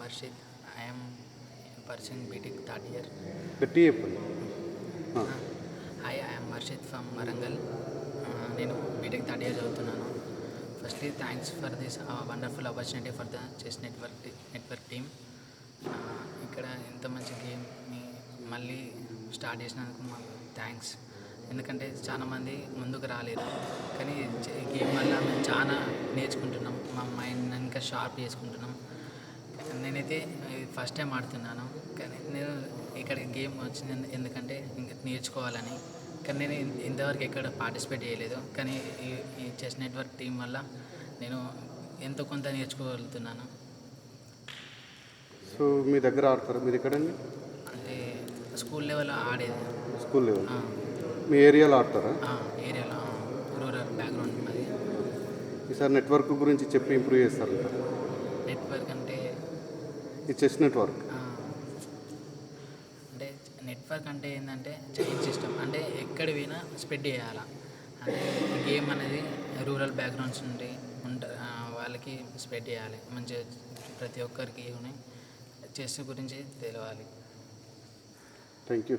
Harshit. I am pursuing BTech third year. గట్టి చెప్పండి. Hi, I am Harshit from Warangal. నేను BTech third year చదువుతున్నాను. Firstly thanks for this wonderful opportunity for the chess network team. ఇక్కడ ఇంత మంచి గేమ్ని మళ్ళీ స్టార్ట్ చేసినందుకు మాకు థ్యాంక్స్. ఎందుకంటే చాలామంది ముందుకు రాలేరు, కానీ ఈ గేమ్ వల్ల మేము చాలా నేర్చుకుంటున్నాం, మా మైండ్ ఇంకా షార్ప్ చేసుకుంటున్నాం. నేనైతే ఫస్ట్ టైం ఆడుతున్నాను, కానీ నేను ఇక్కడ గేమ్ వచ్చింది ఎందుకంటే ఇంకా నేర్చుకోవాలని. కానీ నేను ఇంతవరకు ఎక్కడ పార్టిసిపేట్ చేయలేదు, కానీ ఈ చెస్ నెట్వర్క్ టీం వల్ల నేను ఎంతో కొంత నేర్చుకోగలుగుతున్నాను. సో మీ దగ్గర ఆడతారా? మీరు ఎక్కడండి? అంటే స్కూల్ లెవెల్లో ఆడేది. స్కూల్ లెవెల్ మీ ఏరియాలో ఆడతారా? ఏరియాలో రూరల్ బ్యాక్గ్రౌండ్ ఉన్నది. ఈసారి నెట్వర్క్ గురించి చెప్పి ఇంప్రూవ్ చేస్తారంట. నెట్వర్క్ అంటే ఈ చెస్ నెట్వర్క్ అంటే నెట్వర్క్ అంటే ఏంటంటే చైన్ సిస్టమ్, అంటే ఎక్కడ పోయినా స్ప్రెడ్ చేయాలా. అంటే గేమ్ అనేది రూరల్ బ్యాక్గ్రౌండ్స్ నుండి వాళ్ళకి స్ప్రెడ్ చేయాలి. మంచిగా ప్రతి ఒక్కరికి చెస్ గురించి తెలవాలి. Thank you.